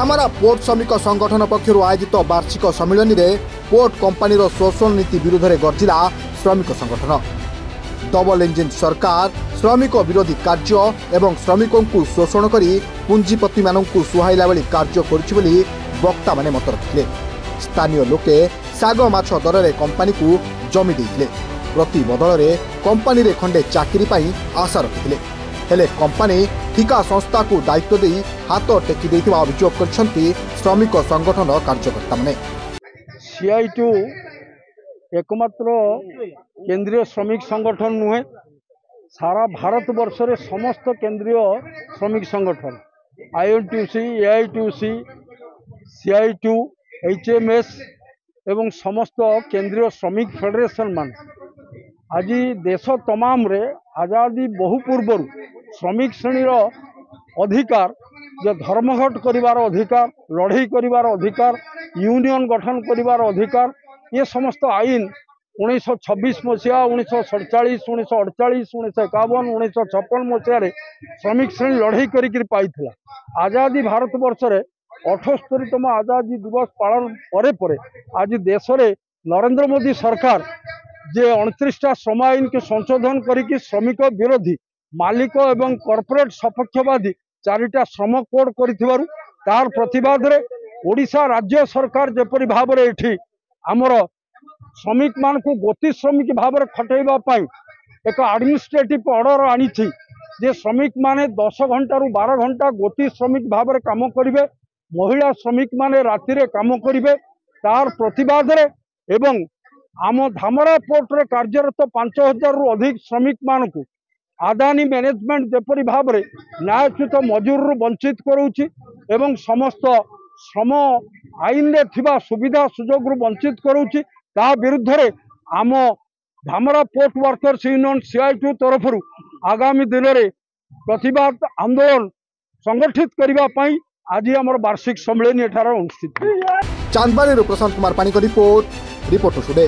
Dhamra port श्रमिक संगठन पक्षर आयोजित वार्षिक सम्मिलन में पोर्ट कंपानी शोषण नीति विरोध में गर्जिला श्रमिक संगठन। डबल इंजिन सरकार श्रमिक विरोधी कार्य एवं श्रमिकों को शोषण कर पुंजीपति मानू सुहाइला बेली कार्य करुछि वक्ता माने मत रखिले। स्थानीय लोके साग माछ दर में कंपानी को जमी देइथिले। प्रति बदल में कंपानी रे खंडे चाकरी पाई आशा रखिथिले। हेले कंपानी ठिका संस्था को दायित्व दे हाथ टेकी देथिबा अभियोग करछन्ती श्रमिक संगठन कार्यकर्ता माने। CI2 एकमात्र केंद्रीय श्रमिक संगठन नुहे, सारा भारत वर्ष रे समस्त केंद्रीय श्रमिक संगठन INTUC, AITUC, CI2, HMS एवं समस्त केंद्रीय श्रमिक फेडरेशन मान आज देश तमाम रे आजादी बहु पूर्व श्रमिक श्रेणी अधिकार जो धर्मघट करिवार अधिकार, लड़ाई करिवार अधिकार, यूनियन गठन करिवार अधिकार, ये समस्त आईन 1926 मसीहा, 1947, 1948, 1951, 1956 मसीह श्रमिक श्रेणी लड़ाई करी पाइथिला। आजादी भारत वर्ष रे 78तम आजादी दिवस पालन परे परे आज देश रे नरेंद्र मोदी सरकार जे 29टा श्रम आईन के संशोधन करिकी श्रमिक विरोधी मालिक एवं कॉर्पोरेट सपक्षवादी 4टा श्रम कोड करिथिबारु तार प्रतिवाद रे ओडिशा राज्य सरकार जेपरि भाव रे एठी हमर श्रमिक मान को गति श्रमिक भाव रे खटेइबा पई एक एडमिनिस्ट्रेटिव ऑर्डर आनी थी जे श्रमिक माने 10 घंटा रु 12 घंटा गति श्रमिक भाव रे काम करिवे, महिला श्रमिक माने राति रे काम करिवे। तार प्रतिवाद रे एवं आम धामरा पोर्ट रे कार्यरत 5000 रु अधिक श्रमिक मान को आदानी मैनेजमेंट जेपरि भाव रे न्यायच्युत मजूर रु वंचित करूची एवं समस्त श्रम आईन रे थिबा सुविधा सुजोग रु वंचित करूची। ता विरुद्ध रे आम Dhamra port workers union CI2 तरफ आगामी दिन में प्रतिवाद आंदोलन संगठित करने आज आम वार्षिक सम्मेलन एठार अनुष्ठित। चांदबाड़ी प्रशांत कुमार पानी रिपोर्ट टुडे।